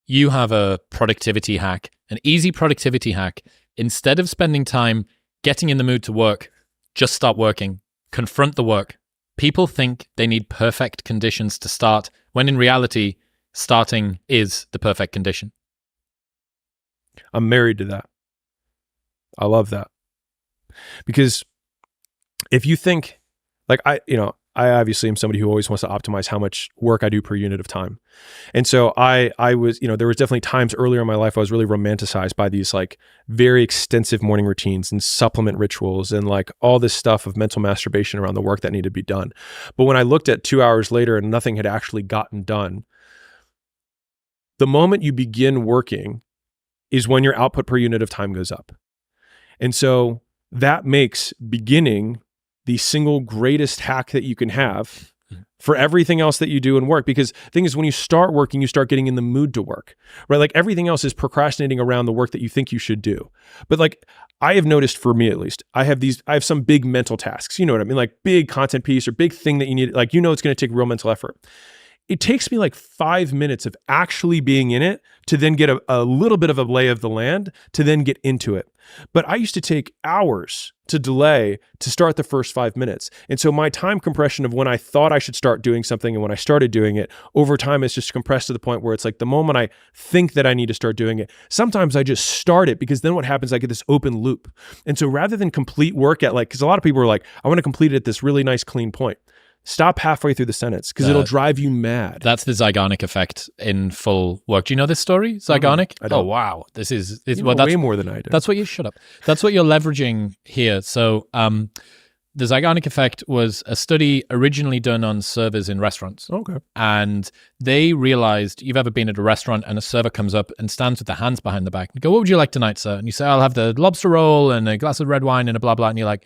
you have a productivity hack, an easy productivity hack. Instead of spending time getting in the mood to work, just start working. Confront the work. People think they need perfect conditions to start, when in reality, starting is the perfect condition. I'm married to that. I love that. Because if you think, like I obviously am somebody who always wants to optimize how much work I do per unit of time. And so I was, there was definitely times earlier in my life I was really romanticized by these like very extensive morning routines and supplement rituals and like all this stuff of mental masturbation around the work that needed to be done. But when I looked at 2 hours later and nothing had actually gotten done, the moment you begin working is when your output per unit of time goes up. And so that makes beginning the single greatest hack that you can have for everything else that you do in work. Because the thing is, when you start working, you start getting in the mood to work, right? Like everything else is procrastinating around the work that you think you should do. But like I have noticed, for me at least, I have some big mental tasks, you know what I mean? Like big content piece or big thing that you need, like, it's going to take real mental effort. It takes me like 5 minutes of actually being in it to then get a little bit of a lay of the land to then get into it. But I used to take hours to delay to start the first 5 minutes. And so my time compression of when I thought I should start doing something and when I started doing it, over time it's just compressed to the point where it's like the moment I think that I need to start doing it, sometimes I just start it, because then what happens, I get this open loop. And so rather than complete work at because a lot of people are like, I want to complete it at this really nice clean point. Stop halfway through the sentence, because it'll drive you mad. That's the Zygarnik effect in full work. Do you know this story, Zygarnik? I don't. Oh, wow. This is that's way more than I do. That's what you shut up. That's what you're leveraging here. So the Zygarnik effect was a study originally done on servers in restaurants. Okay. And they realized, you've ever been at a restaurant and a server comes up and stands with their hands behind the back and go, "What would you like tonight, sir?" And you say, "I'll have the lobster roll and a glass of red wine and a blah, blah." And you're like,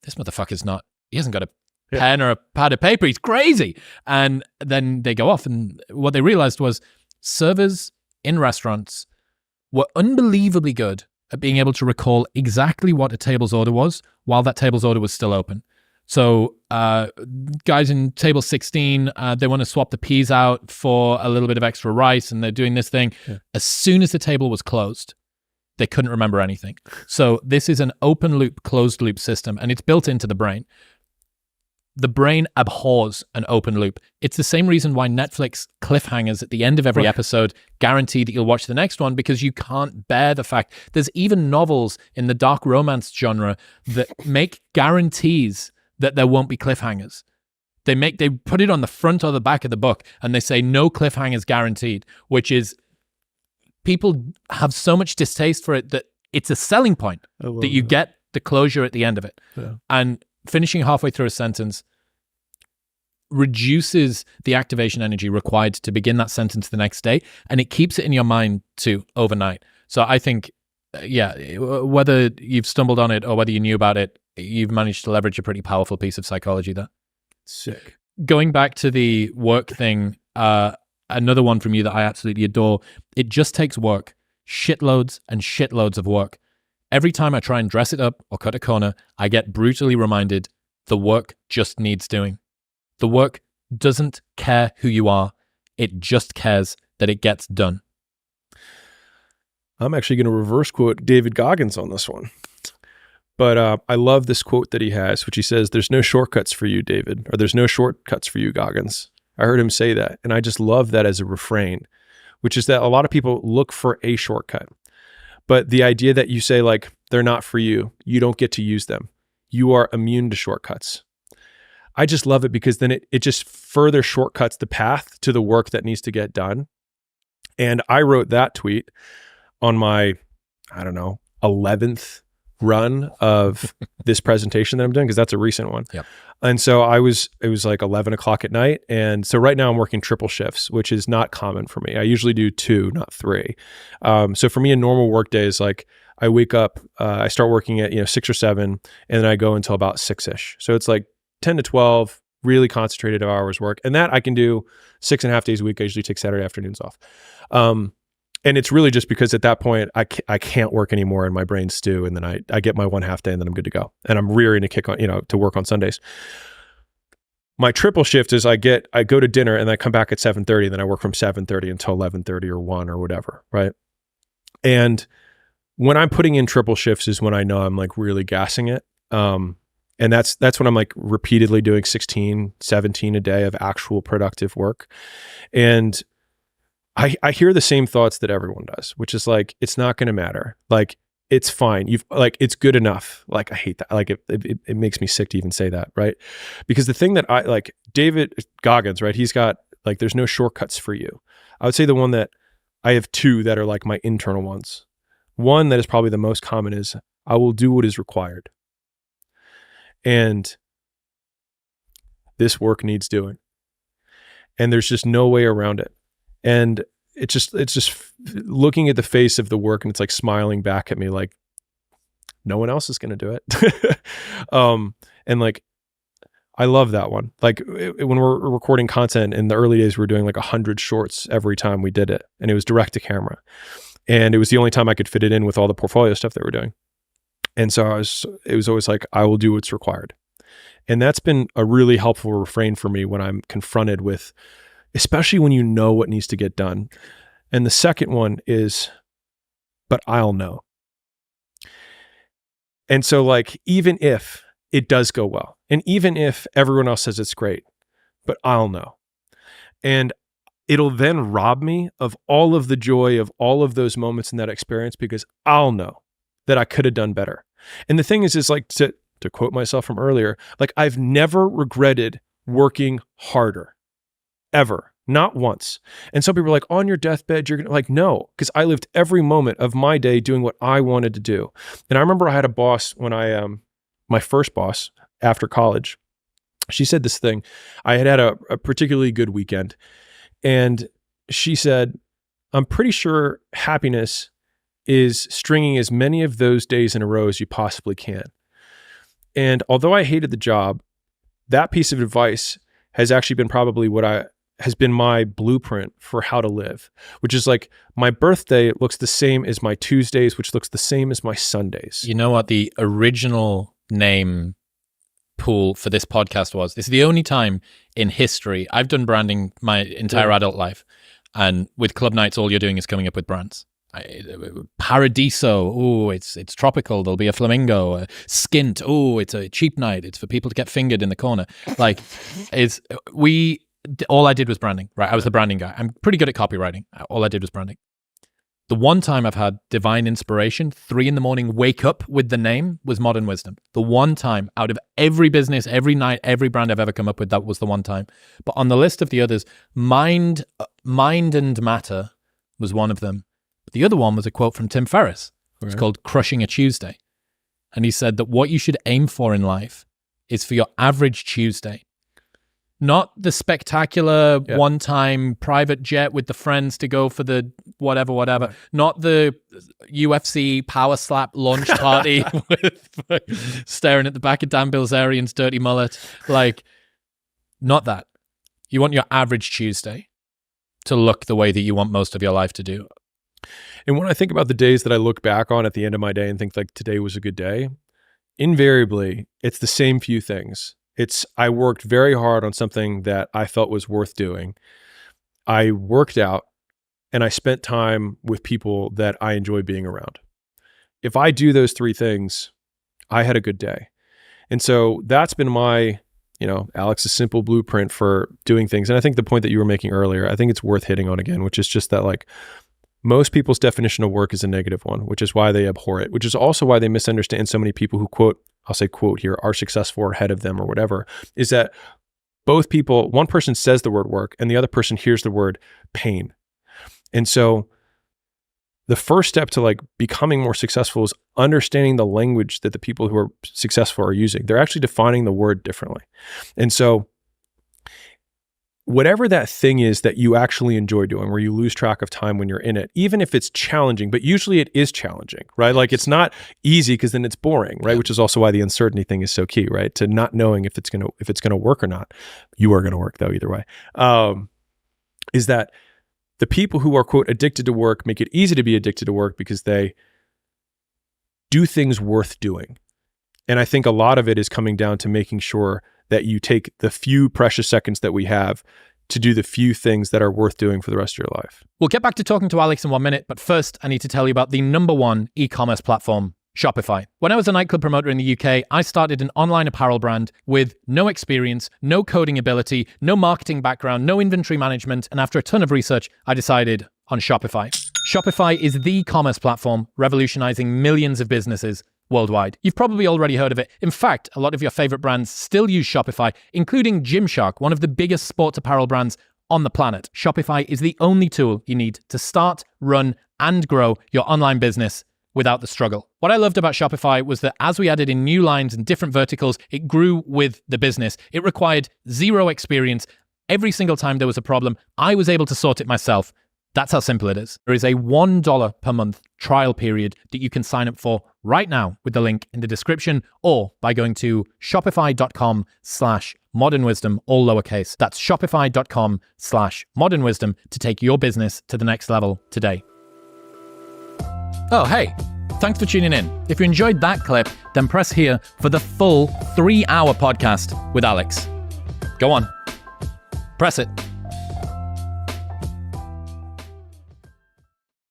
this motherfucker's he hasn't got a pen or a pad of paper. He's crazy. And then they go off. And what they realized was servers in restaurants were unbelievably good at being able to recall exactly what a table's order was while that table's order was still open. So guys in table 16, they want to swap the peas out for a little bit of extra rice, and they're doing this thing. Yeah. As soon as the table was closed, they couldn't remember anything. So this is an open loop, closed loop system, and it's built into the brain. The brain abhors an open loop. It's the same reason why Netflix cliffhangers at the end of every episode guarantee that you'll watch the next one, because you can't bear the fact. There's even novels in the dark romance genre that make guarantees that there won't be cliffhangers. They put it on the front or the back of the book, and they say no cliffhangers guaranteed, which is, people have so much distaste for it that it's a selling point that you get the closure at the end of it. Yeah. And finishing halfway through a sentence reduces the activation energy required to begin that sentence the next day, and it keeps it in your mind too overnight. So I think, whether you've stumbled on it or whether you knew about it, you've managed to leverage a pretty powerful piece of psychology there. Sick. Going back to the work thing, another one from you that I absolutely adore. It just takes work, shitloads and shitloads of work. Every time I try and dress it up or cut a corner, I get brutally reminded the work just needs doing. The work doesn't care who you are. It just cares that it gets done. I'm actually going to reverse quote David Goggins on this one. But I love this quote that he has, which he says, "There's no shortcuts for you, David," or "There's no shortcuts for you, Goggins." I heard him say that, and I just love that as a refrain, which is that a lot of people look for a shortcut. But the idea that you say, like, they're not for you, you don't get to use them, you are immune to shortcuts. I just love it, because then it just further shortcuts the path to the work that needs to get done. And I wrote that tweet on my, 11th run of this presentation that I'm doing, because that's a recent one. Yep. And so it was like 11 o'clock at night. And so right now I'm working triple shifts, which is not common for me. I usually do 2, not 3. So for me, a normal work day is like, I wake up, I start working at 6 or 7, and then I go until about 6-ish. So it's like 10 to 12, really concentrated hours work. And that I can do 6.5 days a week. I usually take Saturday afternoons off. And it's really just because at that point, I can't work anymore and my brain's stew. And then I get my 1/2 day and then I'm good to go. And I'm rearing to kick on, to work on Sundays. My triple shift is I go to dinner and I come back at 7:30, and then I work from 7:30 until 11:30 or 1 or whatever, right? And when I'm putting in triple shifts is when I know I'm like really gassing it. And that's when I'm like repeatedly doing 16, 17 a day of actual productive work. And I hear the same thoughts that everyone does, which is like, it's not going to matter. Like, it's fine. It's good enough. Like, I hate that. Like, it makes me sick to even say that, right? Because the thing that I like, David Goggins, right? He's got like, there's no shortcuts for you. I would say the one that I have two that are like my internal ones. One that is probably the most common is I will do what is required. And this work needs doing. And there's just no way around it. And it's just looking at the face of the work, and it's like smiling back at me like, no one else is going to do it. And like, I love that one. Like when we're recording content in the early days, we were doing like 100 shorts every time we did it. And it was direct to camera. And it was the only time I could fit it in with all the portfolio stuff that we're doing. And so it was always like, I will do what's required. And that's been a really helpful refrain for me when I'm confronted with, especially when you know what needs to get done. And the second one is, but I'll know. And so like, even if it does go well, and even if everyone else says it's great, but I'll know. And it'll then rob me of all of the joy of all of those moments in that experience, because I'll know that I could have done better. And the thing is like, to quote myself from earlier, like I've never regretted working harder, ever, not once. And some people are like, on your deathbed, you're gonna like, no, because I lived every moment of my day doing what I wanted to do. And I remember I had a boss when my first boss after college, she said this thing. I had a particularly good weekend. And she said, I'm pretty sure happiness is stringing as many of those days in a row as you possibly can. And although I hated the job, that piece of advice has actually been probably has been my blueprint for how to live, which is like my birthday looks the same as my Tuesdays, which looks the same as my Sundays. You know what the original name pool for this podcast was? This is the only time in history I've done branding my entire adult life. And with club nights, all you're doing is coming up with brands. Paradiso, oh, it's tropical. There'll be a flamingo. Skint, oh, it's a cheap night. It's for people to get fingered in the corner. Like, all I did was branding, right? I was the branding guy. I'm pretty good at copywriting. All I did was branding. The one time I've had divine inspiration, 3 a.m, wake up with the name, was Modern Wisdom. The one time out of every business, every night, every brand I've ever come up with, that was the one time. But on the list of the others, Mind and Matter was one of them. But the other one was a quote from Tim Ferriss. It's called Crushing a Tuesday. And he said that what you should aim for in life is for your average Tuesday. Not the spectacular one-time private jet with the friends to go for the whatever. Right. Not the UFC power slap launch party with staring at the back of Dan Bilzerian's dirty mullet. Like, not that. You want your average Tuesday to look the way that you want most of your life to do. And when I think about the days that I look back on at the end of my day and think like today was a good day, invariably, it's the same few things. I worked very hard on something that I felt was worth doing. I worked out and I spent time with people that I enjoy being around. If I do those 3 things, I had a good day. And so that's been my, Alex's simple blueprint for doing things. And I think the point that you were making earlier, I think it's worth hitting on again, which is just that like most people's definition of work is a negative one, which is why they abhor it, which is also why they misunderstand so many people who I'll say quote here, are successful or ahead of them or whatever, is that both people, one person says the word work and the other person hears the word pain. And so the first step to like becoming more successful is understanding the language that the people who are successful are using. They're actually defining the word differently. And so whatever that thing is that you actually enjoy doing, where you lose track of time when you're in it, even if it's challenging, but usually it is challenging, right? Like it's not easy because then it's boring, right? Yeah. Which is also why the uncertainty thing is so key, right? To not knowing if it's gonna work or not. You are gonna work though, either way. Is that the people who are quote addicted to work make it easy to be addicted to work because they do things worth doing. And I think a lot of it is coming down to making sure that you take the few precious seconds that we have to do the few things that are worth doing for the rest of your life. We'll get back to talking to Alex in 1 minute, but first I need to tell you about the number one e-commerce platform, Shopify. When I was a nightclub promoter in the UK, I started an online apparel brand with no experience, no coding ability, no marketing background, no inventory management, and after a ton of research, I decided on Shopify. Shopify is the commerce platform revolutionizing millions of businesses worldwide. You've probably already heard of it. In fact, a lot of your favorite brands still use Shopify, including Gymshark, one of the biggest sports apparel brands on the planet. Shopify is the only tool you need to start, run, and grow your online business without the struggle. What I loved about Shopify was that as we added in new lines and different verticals, it grew with the business. It required zero experience. Every single time there was a problem, I was able to sort it myself. That's how simple it is. There is a $1 per month trial period that you can sign up for right now with the link in the description or by going to shopify.com/modernwisdom, all lowercase. That's shopify.com/modernwisdom to take your business to the next level today. Oh, hey, thanks for tuning in. If you enjoyed that clip, then press here for the full 3-hour podcast with Alex. Go on, press it.